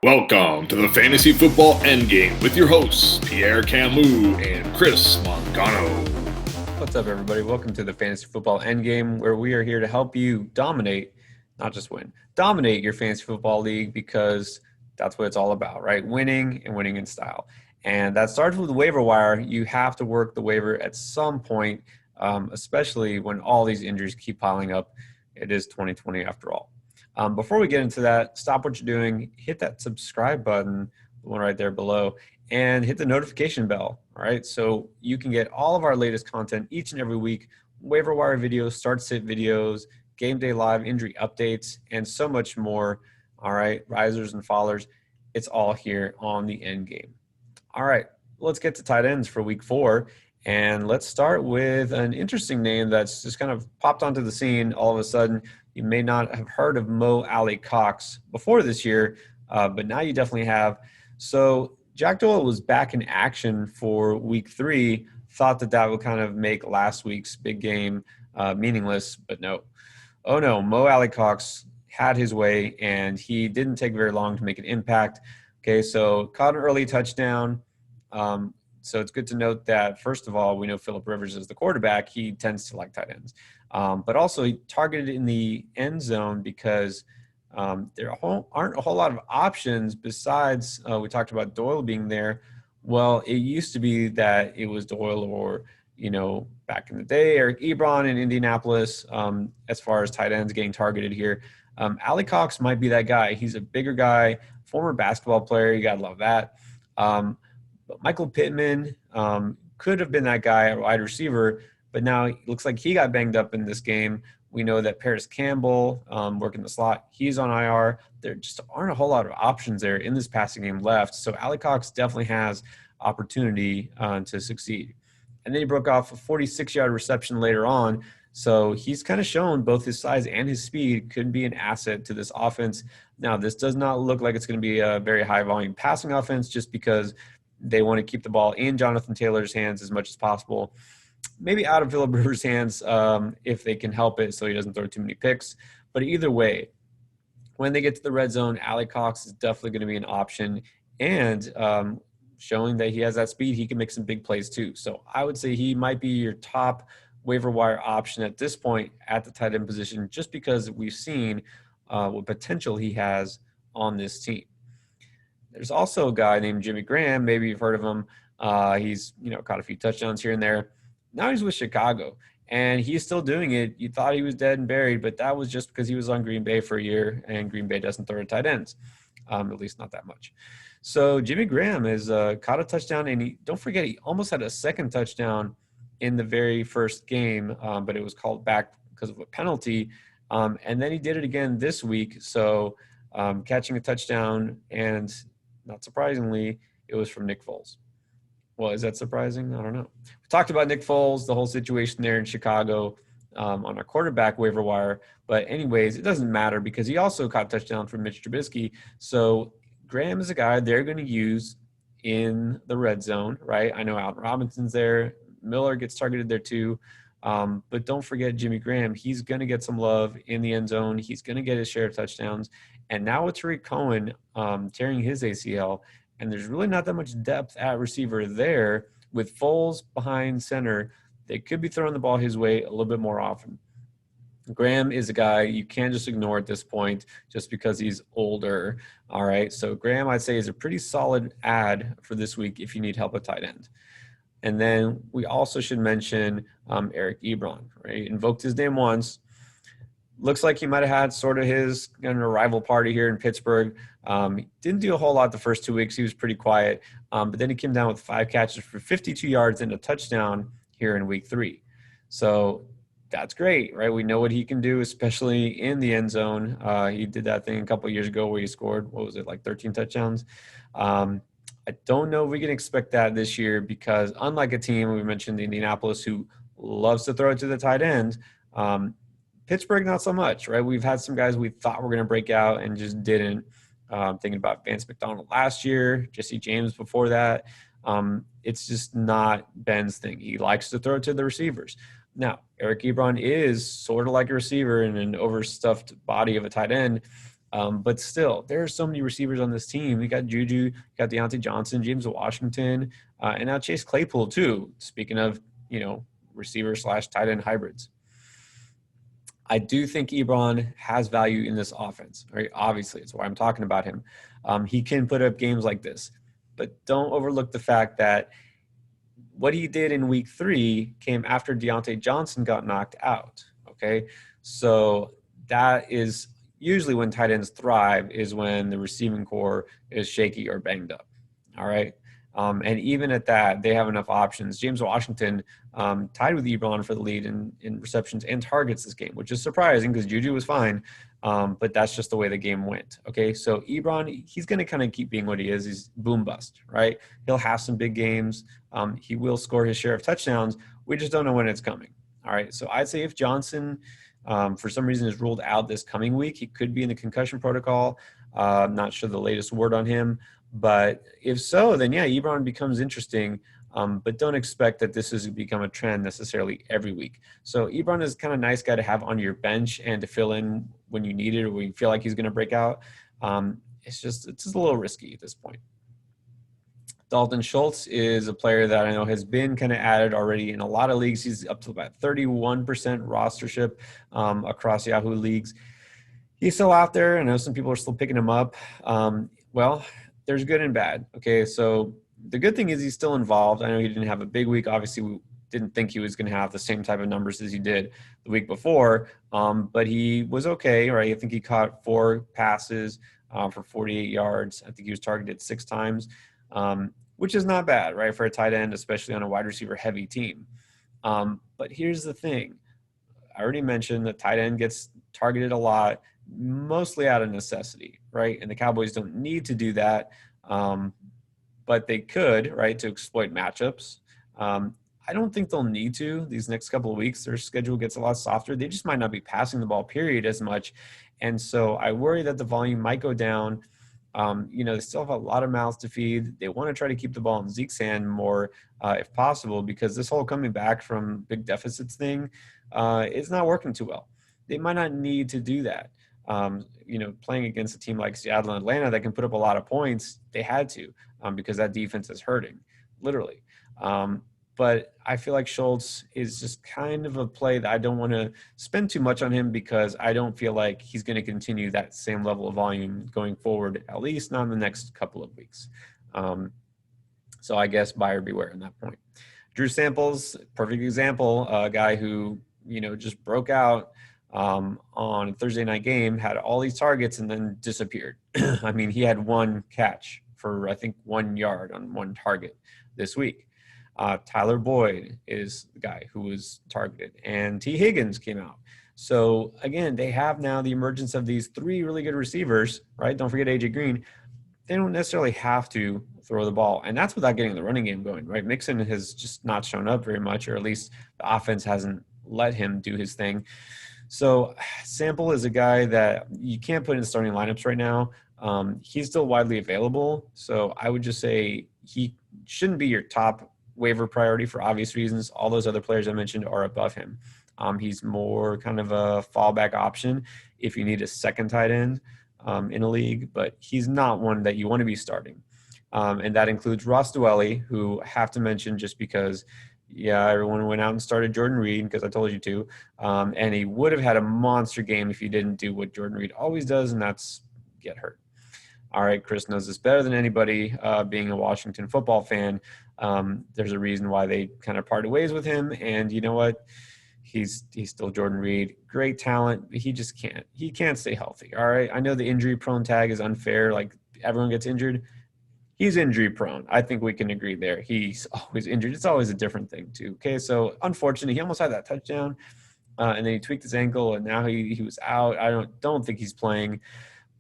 Welcome to the Fantasy Football Endgame with your hosts, Pierre Camus and Chris Mangano. What's up, everybody? Welcome to the Fantasy Football Endgame, where we are here to help you dominate, not just win, dominate your fantasy football league, because that's what it's all about, right? Winning and winning in style. And that starts with the waiver wire. You have to work the waiver at some point, especially when all these injuries keep piling up. It is 2020 after all. Before we get into that, stop what you're doing, hit that subscribe button, the one right there below, and hit the notification bell. All right. So you can get all of our latest content each and every week, waiver wire videos, start sit videos, game day live, injury updates, and so much more. All right. Risers and fallers. It's all here on the end game. All right. Let's get to tight ends for week 4. And let's start with an interesting name that's just kind of popped onto the scene all of a sudden. You may not have heard of Mo Alie-Cox before this year, but now you definitely have. So Jack Doyle was back in action for week 3. Thought that would kind of make last week's big game meaningless, but no. Oh no, Mo Alie-Cox had his way, and he didn't take very long to make an impact. Okay, so caught an early touchdown. So it's good to note that, first of all, we know Phillip Rivers is the quarterback. He tends to like tight ends. But also he targeted in the end zone because there aren't a whole lot of options besides we talked about Doyle being there. Well, it used to be that it was Doyle or, back in the day, Eric Ebron in Indianapolis, as far as tight ends getting targeted here. Alie-Cox might be that guy. He's a bigger guy, former basketball player. You got to love that. But Michael Pittman could have been that guy at wide receiver, but now it looks like he got banged up in this game. We know that Paris Campbell, working the slot, he's on IR. There just aren't a whole lot of options there in this passing game left. So Alie-Cox definitely has opportunity to succeed. And then he broke off a 46-yard reception later on. So he's kind of shown both his size and his speed could be an asset to this offense. Now, this does not look like it's going to be a very high-volume passing offense just because they want to keep the ball in Jonathan Taylor's hands as much as possible. Maybe out of Phillip Rivers' hands if they can help it so he doesn't throw too many picks. But either way, when they get to the red zone, Alie-Cox is definitely going to be an option. And showing that he has that speed, he can make some big plays too. So I would say he might be your top waiver wire option at this point at the tight end position, just because we've seen what potential he has on this team. There's also a guy named Jimmy Graham. Maybe you've heard of him. He's, caught a few touchdowns here and there. Now he's with Chicago, and he's still doing it. You thought he was dead and buried, but that was just because he was on Green Bay for a year, and Green Bay doesn't throw to tight ends, at least not that much. So Jimmy Graham has caught a touchdown, and don't forget, he almost had a second touchdown in the very first game, but it was called back because of a penalty. And then he did it again this week. So catching a touchdown, and not surprisingly, it was from Nick Foles. Well, is that surprising? I don't know. We talked about Nick Foles, the whole situation there in Chicago on our quarterback waiver wire. But anyways, it doesn't matter because he also caught a touchdown from Mitch Trubisky. So Graham is a guy they're going to use in the red zone, right? I know Alton Robinson's there. Miller gets targeted there too. But don't forget Jimmy Graham. He's going to get some love in the end zone. He's going to get his share of touchdowns. And now with Tariq Cohen tearing his ACL, and there's really not that much depth at receiver there, with Foles behind center, they could be throwing the ball his way a little bit more often. Graham is a guy you can't just ignore at this point just because he's older. All right, so Graham, I'd say, is a pretty solid add for this week if you need help at tight end. And then we also should mention Eric Ebron, right? Invoked his name once. Looks like he might have had sort of his arrival party here in Pittsburgh. He didn't do a whole lot the first 2 weeks. He was pretty quiet. But then he came down with 5 catches for 52 yards and a touchdown here in week 3. So that's great, right? We know what he can do, especially in the end zone. He did that thing a couple of years ago where he scored, 13 touchdowns? I don't know if we can expect that this year because unlike a team, we mentioned Indianapolis, who loves to throw it to the tight end, Pittsburgh, not so much, right? We've had some guys we thought were going to break out and just didn't. Thinking about Vance McDonald last year, Jesse James before that. It's just not Ben's thing. He likes to throw it to the receivers. Now, Eric Ebron is sort of like a receiver in an overstuffed body of a tight end. But still, there are so many receivers on this team. You got Juju, you got Deontay Johnson, James Washington, and now Chase Claypool too. Speaking of, receiver / tight end hybrids. I do think Ebron has value in this offense, right? Obviously, it's why I'm talking about him. He can put up games like this, but don't overlook the fact that what he did in week 3 came after Deontay Johnson got knocked out, okay? So that is usually when tight ends thrive, is when the receiving core is shaky or banged up, all right? And even at that, they have enough options. James Washington tied with Ebron for the lead in receptions and targets this game, which is surprising because Juju was fine, but that's just the way the game went. Okay, so Ebron, he's going to kind of keep being what he is. He's boom bust, right? He'll have some big games. He will score his share of touchdowns. We just don't know when it's coming. All right, so I'd say if Johnson, for some reason, is ruled out this coming week, he could be in the concussion protocol. I'm not sure the latest word on him. But if so, then yeah, Ebron becomes interesting, but don't expect that this has become a trend necessarily every week. So Ebron is kind of a nice guy to have on your bench and to fill in when you need it or when you feel like he's going to break out. It's just a little risky at this point. Dalton Schultz is a player that I know has been kind of added already in a lot of leagues. He's up to about 31% rostership across Yahoo leagues. He's still out there. I know some people are still picking him up. Well, there's good and bad. Okay, so the good thing is he's still involved. I know he didn't have a big week. Obviously, we didn't think he was going to have the same type of numbers as he did the week before, but he was okay, right? I think he caught 4 passes for 48 yards. I think he was targeted 6 times, which is not bad, right, for a tight end, especially on a wide receiver heavy team. But here's the thing. I already mentioned that tight end gets targeted a lot, mostly out of necessity, right? And the Cowboys don't need to do that, but they could, right, to exploit matchups. I don't think they'll need to. These next couple of weeks, their schedule gets a lot softer. They just might not be passing the ball, period, as much. And so I worry that the volume might go down. They still have a lot of mouths to feed. They want to try to keep the ball in Zeke's hand more if possible, because this whole coming back from big deficits thing is not working too well. They might not need to do that. Playing against a team like Seattle and Atlanta that can put up a lot of points, they had to because that defense is hurting, literally. But I feel like Schultz is just kind of a play that I don't want to spend too much on him because I don't feel like he's going to continue that same level of volume going forward, at least not in the next couple of weeks. So I guess buyer beware on that point. Drew Samples, perfect example, a guy who, just broke out on a Thursday night game, had all these targets and then disappeared. I mean, he had 1 catch for, I think, 1 yard on 1 target this week. Tyler Boyd is the guy who was targeted, and T. Higgins came out. So again, they have now the emergence of these 3 really good receivers, right? Don't forget AJ Green. They don't necessarily have to throw the ball, and that's without getting the running game going, right? Mixon has just not shown up very much, or at least the offense hasn't let him do his thing. So Sample is a guy that you can't put in starting lineups right now. He's still widely available. So I would just say he shouldn't be your top waiver priority for obvious reasons. All those other players I mentioned are above him. He's more kind of a fallback option if you need a second tight end in a league, but he's not one that you want to be starting. And that includes Ross Dwelly, who I have to mention just because everyone went out and started Jordan Reed because I told you to. And he would have had a monster game if he didn't do what Jordan Reed always does, and that's get hurt. All right, Chris knows this better than anybody, being a Washington football fan. There's a reason why they kind of parted ways with him. And you know what? He's still Jordan Reed. Great talent. But he just can't. He can't stay healthy. All right. I know the injury prone tag is unfair. Like everyone gets injured. He's injury prone. I think we can agree there. He's always injured. It's always a different thing too. Okay, so unfortunately, he almost had that touchdown, and then he tweaked his ankle, and now he was out. I don't think he's playing,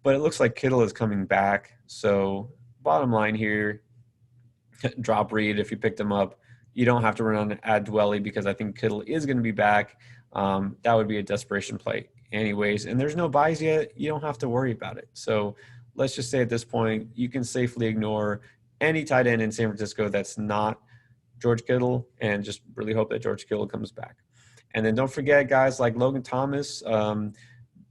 but it looks like Kittle is coming back. So bottom line here, drop Reed if you picked him up. You don't have to run on add Dwelly because I think Kittle is going to be back. That would be a desperation play anyways, and there's no buys yet. You don't have to worry about it. So let's just say at this point, you can safely ignore any tight end in San Francisco that's not George Kittle and just really hope that George Kittle comes back. And then don't forget guys like Logan Thomas,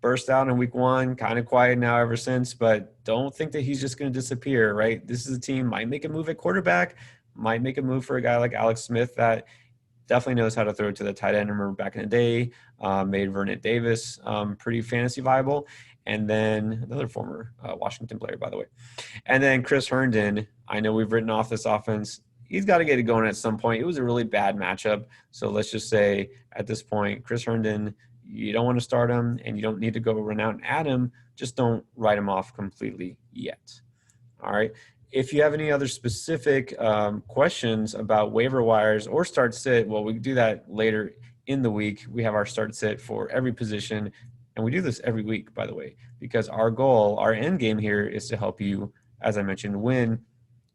burst out in week 1, kind of quiet now ever since, but don't think that he's just going to disappear, right? This is a team might make a move at quarterback, might make a move for a guy like Alex Smith that definitely knows how to throw to the tight end. I remember back in the day, made Vernon Davis pretty fantasy viable. And then another former Washington player, by the way. And then Chris Herndon, I know we've written off this offense. He's got to get it going at some point. It was a really bad matchup. So let's just say at this point, Chris Herndon, you don't want to start him and you don't need to go run out and add him. Just don't write him off completely yet. All right. If you have any other specific questions about waiver wires or start sit, well, we can do that later in the week. We have our start sit for every position. And we do this every week, by the way, because our goal, our end game here is to help you, as I mentioned, win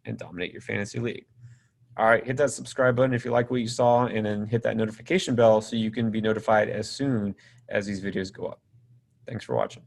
and dominate your fantasy league. All right, hit that subscribe button if you like what you saw, and then hit that notification bell so you can be notified as soon as these videos go up. Thanks for watching.